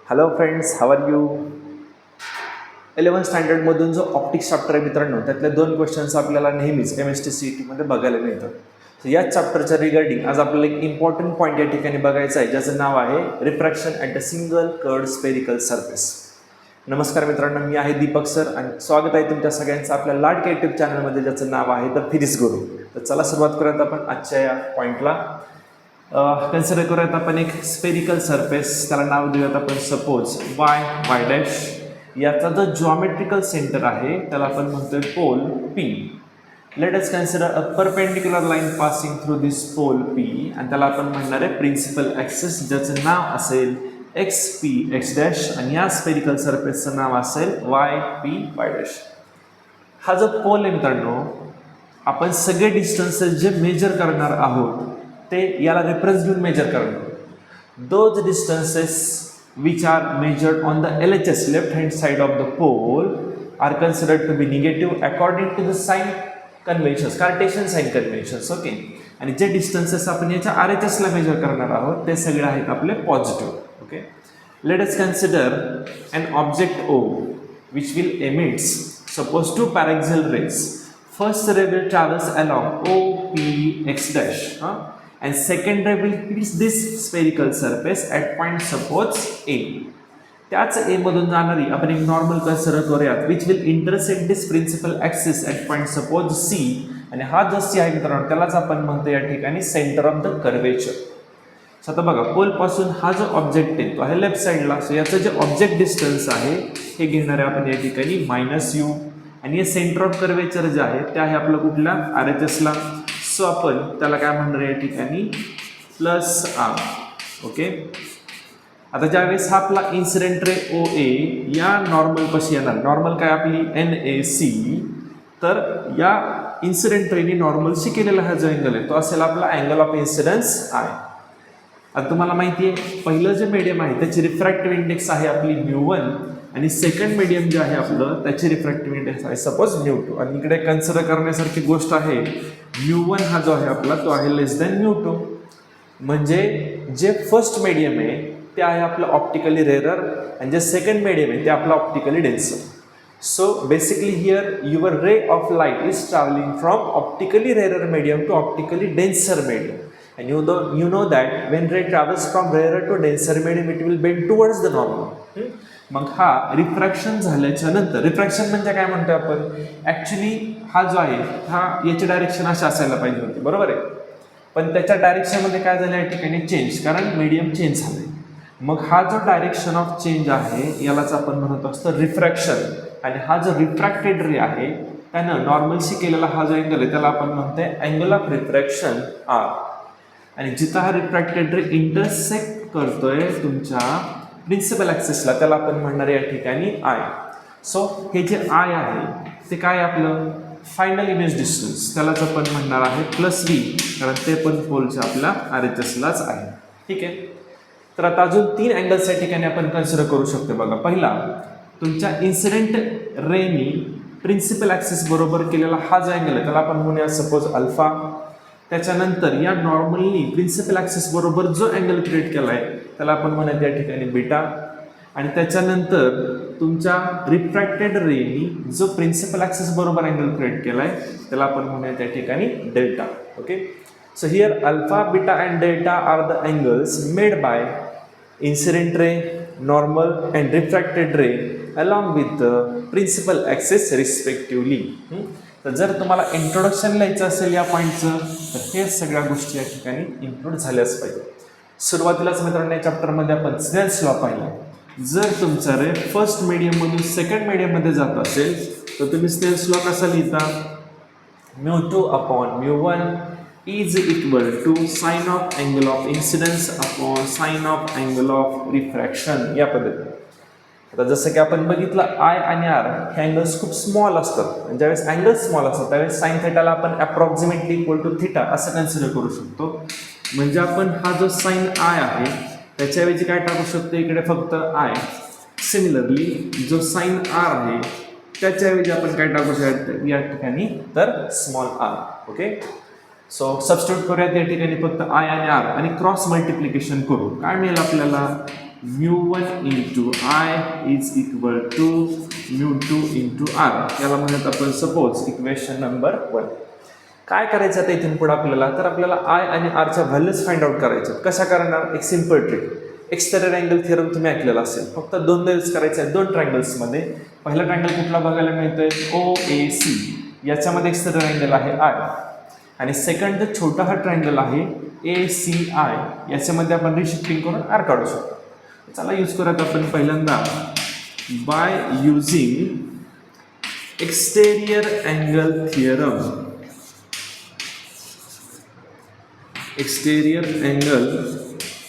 Hello friends, how are you? 11th स्टँडर्डमधून जो optics chapter आहे मित्रांनो, त्यातले 2 क्वेश्चन्स आपल्याला नेहमीच MST CET मध्ये बघायला मिळतात. तर याच चॅप्टरच्या रिगार्डिंग आज आपल्याला एक इम्पॉर्टंट पॉईंट या ठिकाणी बघायचा आहे, ज्याचं नाव आहे refraction at a single curved spherical surface. नमस्कार मित्रांनो, मी आहे दीपक सर आणि स्वागत आहे तुमच्या सगळ्यांचं आपल्या लाडक्या यूट्यूब चॅनलमध्ये, ज्याचं नाव आहे द फिजिक्स गुरु. तर चला सुरुवात करूयात आपण आजच्या या पॉईंटला. कन्सिडर करूयात आपण एक स्पेरिकल सरफेस, त्याला नाव देऊयात आपण सपोज वाय डॅश. याचा जो जॉमेट्रिकल सेंटर आहे त्याला आपण म्हणतोय pole P. Let us consider a perpendicular line passing through this pole P आणि त्याला आपण म्हणणार आहे प्रिन्सिपल ॲक्सिस, ज्याचं नाव असेल XP x डॅश आणि या स्पेरिकल सरफेसचं नाव असेल YP y डॅश. हा जो पोल आहे मित्रांनो, आपण सगळे डिस्टन्सेस जे मेजर करणार आहोत ते याला रेफरन्स घेऊन मेजर करणार आहोत. Those distances which are measured on the LHS left hand side of the pole are considered to be negative according to the sign conventions, Cartesian sign conventions. Okay, आणि जे distances आपण याच्या RHS ला major करणार आहोत ते सगळे आहेत आपले positive. Okay, late us consider an object O which will emits suppose two paraxial rays. First ray will traverse along OP x dash, and second ray will hit this spherical surface at point suppose A. त्याच A मधून जाणारी आपण एक normal consider करूयात which will intersect this principal axis at point suppose C. आणि हा जो C आहे मित्रांनो, त्यालाच आपण म्हणतो या ठिकाणी सेंटर ऑफ द कर्वेचर. आता बघा, पोल पासून हा जो ऑब्जेक्ट आहे तो आहे लेफ्ट साईडला. सो याचं जे ऑब्जेक्ट डिस्टन्स आहे हे घेणार आहे आपण या ठिकाणी -u, आणि हे सेंटर ऑफ कर्वेचर जे आहे ते आहे आपलं कुठला RHS ला. सो आपण त्याला काय म्हणणार या ठिकाणी +r. ओके, आता ज्यावेळेस हा आपला इन्सिडेंट रे OA या नॉर्मल पाशी येणार, नॉर्मल काय आपली NAC, तर या इन्सिडेंट रेनी नॉर्मलशी केलेला हा जो अँगल आहे तो असेल आपला अँगल ऑफ इन्सिडन्स I. आता तुम्हाला माहिती आहे पहिलं जे मीडियम आहे त्याची रिफ्रॅक्टिव्ह इंडेक्स आहे आपली μ1 आणि सेकंड मीडियम जे आहे आपलं त्याची रिफ्रॅक्टिव्ह इंडेक्स आहे सपोज μ2. आणि इकडे कन्सिडर करण्यासारखी गोष्ट आहे μ1 हा जो आहे आपला तो आहे μ2. म्हणजे जे फर्स्ट मीडियम आहे ते आहे आपलं ऑप्टिकली रेअरर आणि जे सेकंड मीडियम आहे ते आपलं optically denser. So basically here your ray of light is travelling from optically rarer medium to optically denser medium. And you know that when ray travels from rarer to denser medium it will bend towards the normal. मग हा refraction झाल्याच्या नंतर, refraction म्हणजे काय म्हणतो आपण, actually हा जो आहे हा याची डायरेक्शन अशी असायला पाहिजे होती, बरोबर आहे, पण त्याच्या डायरेक्शनमध्ये काय झालं या ठिकाणी चेंज, कारण मीडियम चेंज झाले. मग हा जो डायरेक्शन ऑफ चेंज आहे यालाच आपण म्हणत असतो रिफ्रॅक्शन. आणि हा जो रिफ्रॅक्टेड रे आहे त्यानं नॉर्मलशी केलेला हा जो अँगल आहे त्याला आपण म्हणतोय अँगल ऑफ रिफ्रॅक्शन R. आणि जिथं हा रिफ्रॅक्टेड रे इंटरसेक्ट करतोय तुमच्या प्रिन्सिपल ॲक्सिसला त्याला आपण म्हणणार या ठिकाणी I. सो हे जे I आहे ते काय आपलं फायनल इमेज डिस्टन्स, त्यालाच आपण म्हणणार आहे +V, कारण ते पण पोलच्या आपल्या RHS लाच आहे. ठीक आहे, तर आता अजून 3 अँगल्स या ठिकाणी आपण कन्सिडर करू शकतो. बघा, पहिला तुमच्या इन्सिडेंट रेनी प्रिन्सिपल ॲक्सिस बरोबर केलेला हा जो अँगल आहे त्याला आपण म्हणूया सपोज अल्फा. त्याच्यानंतर या नॉर्मली प्रिन्सिपल ॲक्सिस बरोबर जो अँगल क्रिएट केला आहे त्याला आपण म्हणत या ठिकाणी बीटा. आणि त्याच्यानंतर तुमच्या रिफ्रॅक्टेड रेनी जो प्रिन्सिपल ॲक्सिस बरोबर अँगल क्रिएट केला आहे त्याला आपण म्हणूया त्या ठिकाणी delta. Okay, so here alpha, beta and delta are the angles made by incident ray, normal and refracted ray along with the principal axis respectively. तर जर तुम्हाला इंट्रोडक्शन लिहायचं असेल या पॉईंटचं तर हे सगळ्या गोष्टी या ठिकाणी इन्क्लूड झाल्याच पाहिजे. सुरुवातीलाच मित्रांनो या चॅप्टरमध्ये आपण स्नेल्स लॉ पाहिला. जर तुमचा रे फर्स्ट मीडियममधून सेकंड मीडियममध्ये जात असेल तर तुम्ही स्नेल्स लॉ कसा लिहिता, μ2/μ1 is equal to sine of angle of incidence upon sine of angle of refraction, या पद्धतीने. आता जसं की आपण बघितलं I आणि R हे अँगल्स खूप स्मॉल असतात. ज्यावेळेस अँगल्स स्मॉल असतात त्यावेळेस साइन थीटाला आपण अप्रॉक्सिमेटली इक्वल टू थीटा असं कन्सिडर करू शकतो. म्हणजे आपण हा जो साइन I आहे त्याच्याऐवजी काय टाकू शकतो इकडे फक्त I. सिमिलरली जो साइन R आहे त्याच्याऐवजी आपण काय टाकू शकतो या ठिकाणी तर small r. Okay, so substitute करूयात या ठिकाणी फक्त I आणि R आणि क्रॉस मल्टिप्लिकेशन करू. काय मिळेल आपल्याला, μ1 into I is equal to μ2 into R. याला म्हणत आपण सपोज इक्वेशन नंबर 1. काय करायचं आता इथून पुढे आपल्याला, तर आपल्याला आय आणि आरच्या व्हॅल्यूज फाइंड आउट करायच्या. कशा करणार? एक simple trick. Exterior angle theorem तुम्ही ऐकलेला असेल. फक्त दोनदा यूज करायचं आहे दोन ट्रायंगल्समध्ये. पहिला ट्रायंगल कुठला बघायला मिळतोय? OAC. याच्यामध्ये एक्सटेरियर अँगल आहे आय. आणि सेकंड जो छोटा हा ट्रायंगल आहे ACI. याच्यामध्ये आपण रिशिफ्टिंग करून आर काढू शकतो. चला यूज करूयात आपण पहिल्यांदा by using exterior angle theorem. Exterior angle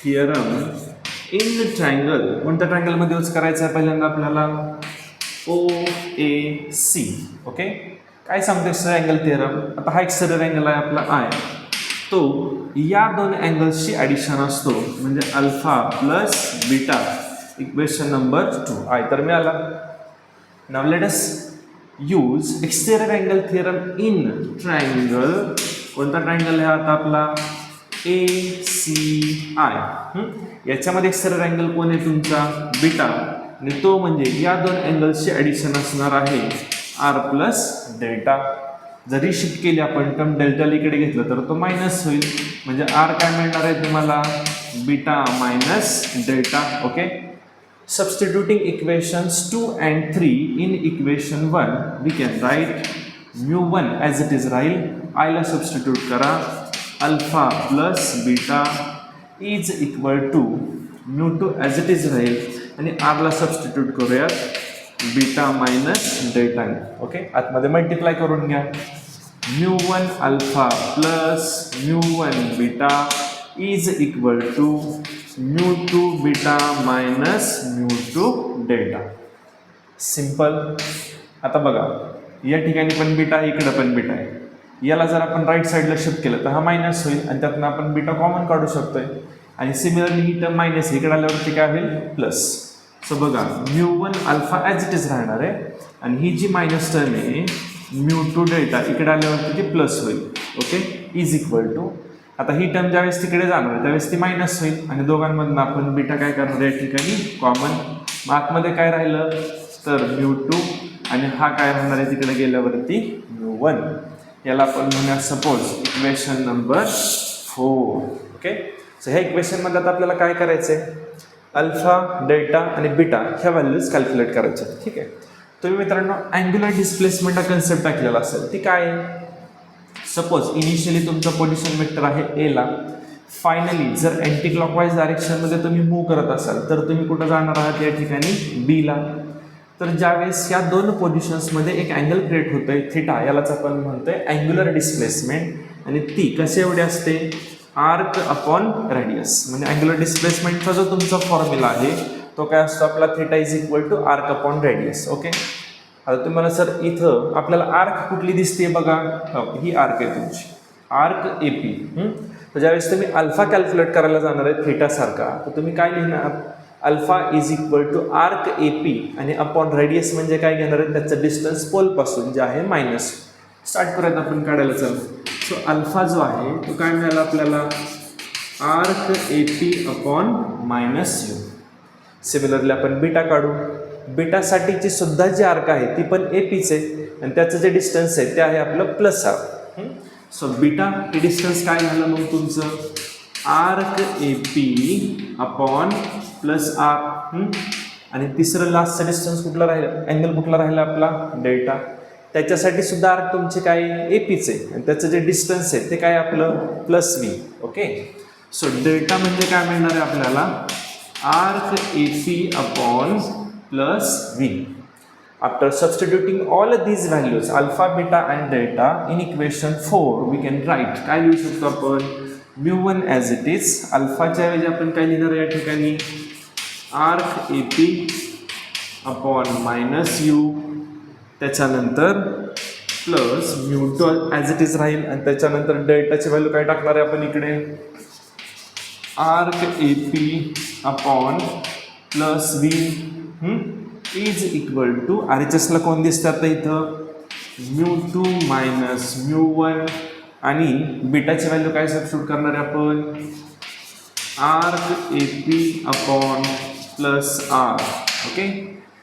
theorem in triangle. कोणत्या ट्रायंगलमध्ये यूज करायचं आहे पहिल्यांदा आपल्याला? OAC. ओके. काय सांगतो एक्सटेरियर अँगल थिअरम? आता हा एक्सटेरियर अँगल आहे आपला आय, तो या दोन अँगल्सची ॲडिशन असतो, म्हणजे alpha plus beta. Equation number 2 I तर मिळाला. Now let us use exterior angle theorem in triangle. कोणता ट्रायंगल आहे आता आपला? ACI. याच्यामध्ये एक्सटेरियर अँगल कोण आहे तुमचा? बीटा. आणि तो म्हणजे या दोन अँगल्सची ॲडिशन असणार आहे आर प्लस डेल्टा. जरी शिफ्ट केली आपण टर्म डेल्टा इकडे घेतलं तर तो मायनस होईल, म्हणजे आर काय मिळणार आहे तुम्हाला? Beta minus delta. Okay. Substituting equations 2 and 3 in equation 1 we can write μ1 as it is राहील. आयला सबस्टिट्यूट करा. Alpha plus beta is equal to μ2 as it is राहील. आणि आरला सबस्टिट्यूट करूयात बीटा मायनस डेल्टा. ओके. आतमध्ये मल्टिप्लाय करून घ्या. μ1 alpha plus μ1 beta is equal to μ2 beta minus μ2 delta. Simple. आता बघा या ठिकाणी पण बीटा आहे, इकडं पण बीटा आहे. याला जर आपण राईट साईडला शिफ्ट केलं तर हा मायनस होईल आणि त्यातनं आपण बीटा कॉमन काढू शकतोय. आणि सिमिलरली ही टर्म मायनस इकडे आल्यावरती काय होईल? प्लस. सो बघा μ1 अल्फा ॲज इट इज राहणार आहे आणि ही जी मायनस टर्म आहे μ2 डेल्टा इकडे आल्यावरती ती प्लस होईल. ओके. Is equal to. आता ही टर्म ज्यावेळेस तिकडे जाणार आहे त्यावेळेस ती मायनस होईल आणि दोघांमधून आपण बीटा काय करणार या ठिकाणी? कॉमन. मग आतमध्ये काय राहिलं तर μ2 आणि हा काय राहणार आहे तिकडे गेल्यावरती? μ1. याला आपण म्हणूया suppose equation number 4. Okay. So ह्या इक्वेशनमध्ये आता आपल्याला काय करायचं आहे? अल्फा, डेल्टा आणि बीटा ह्या व्हॅल्यूज कॅल्क्युलेट करायच्या. ठीक आहे. तुम्ही मित्रांनो अँग्युलर डिस्प्लेसमेंट हा कन्सेप्ट ऐकलेला असेल. ती काय आहे? सपोज इनिशियली तुमचं पोझिशन वेक्टर आहे एला. फायनली जर अँटी क्लॉकवाईज डायरेक्शनमध्ये तुम्ही मूव्ह करत असाल तर तुम्ही कुठं जाणार आहात? या ठिकाणी बीला. तर ज्यावेळेस या दोन पोझिशन्समध्ये एक अँगल क्रिएट होतोय थिटा, यालाच आपण म्हणतोय अँग्युलर डिस्प्लेसमेंट. आणि ती कशी एवढी असते? Arc upon radius. म्हणजे अँग्युलर डिस्प्लेसमेंटचा जो तुमचा फॉर्म्युला आहे तो काय असतो आपला? Theta is equal to arc upon radius. Okay. आता तुम्हाला सर इथं आपल्याला आर्क कुठली दिसते बघा? ही आर्क आहे तुमची, आर्क AP. तर ज्यावेळेस तुम्ही अल्फा कॅल्क्युलेट करायला जाणार आहे थिटासारखा, तर तुम्ही काय लिहिणार? Alpha is equal to arc AP आणि अपॉन रेडियस म्हणजे काय घेणार आहे? त्याचं डिस्टन्स पोलपासून जे आहे मायनस. स्टार्ट करूयात आपण काढायला. चल. सो अल्फा जो आहे तो काय मिळाला आपल्याला? Arc AP upon minus you. Similarly आपण बीटा काढू. बीटासाठीची सुद्धा जी आर्क आहे ती पण APच आहे आणि त्याचं जे डिस्टन्स आहे ते आहे आपलं प्लस आर. सो बीटा हे डिस्टन्स काय झालं मग तुमचं? Arc AP upon plus r. आणि तिसरं लास्टचं डिस्टन्स कुठला राहिलं? अँगल कुठला राहिला आपला? डेल्टा. त्याच्यासाठी सुद्धा आर्क तुमचे काय? APच आहे आणि त्याचं जे डिस्टन्स आहे ते काय आपलं? Plus V. Okay. So delta म्हणजे काय मिळणार आहे आपल्याला? Arc AP upon plus V. After substituting all of these values alpha, beta and delta in equation 4 we can write काय लिहू शकतो आपण? μ1 as it is. अल्फाच्या ऐवजी आपण काय लिहिणार या ठिकाणी? Arc AP upon minus you. त्याच्यानंतर प्लस μ2 ॲज इट इज राहील आणि त्याच्यानंतर डेल्टाची व्हॅल्यू काय टाकणार आहे आपण इकडे? Arc AP upon plus V is equal to RHSला कोण दिसतं आता इथं? μ2 मायनस μ1 आणि बीटाची व्हॅल्यू काय सबस्टिट्यूट करणार आहे आपण? Arc AP upon plus R. Okay,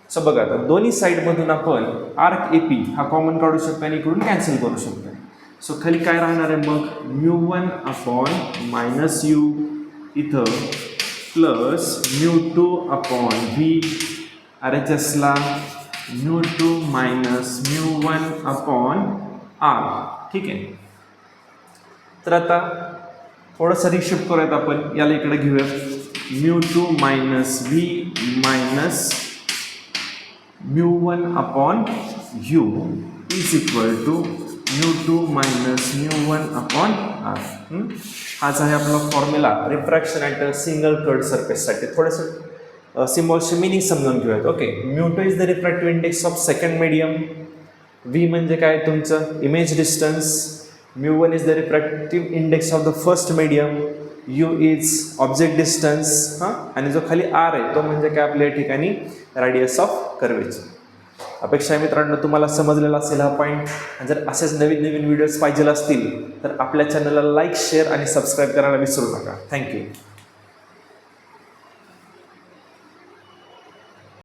so बघा आता दोन्ही साईडमधून आपण आर्क ए पी हा कॉमन काढू शकतो आणि इकडून कॅन्सल करू शकतो. सो खाली काय राहणार आहे मग, μ1 अपॉन मायनस यू इथं प्लस μ2 अपॉन व्ही RHSला μ2 मायनस μ1 अपॉन आर. ठीक आहे, तर आता थोडंसं रिशिफ्ट करूयात आपण, याला इकडे घेऊयात. μ2 minus V minus μ1 upon U is equal to μ2 minus μ1 upon R. हाच आहे आपला formula refraction at a single curved सरफेससाठी. थोडंसं सिम्बॉल्सचे मिनिंग समजून घेऊयात. Okay, μ2 is the refractive index of second medium. V म्हणजे काय तुमचं image distance. μ1 is the refractive index of the first medium. U is object distance. हां, आणि जो खाली आर आहे तो म्हणजे काय आपल्या ठिकाणी रेडियस ऑफ कर्वेचर. अपेक्षा आहे मित्रांनो तुम्हाला समजलेला असेल हा पॉईंट. जर असेच नवीन नवीन व्हिडिओज पाहिजे असतील तर आपल्या चॅनलला लाईक, शेअर आणि सबस्क्राईब करायला विसरू नका. थँक्यू.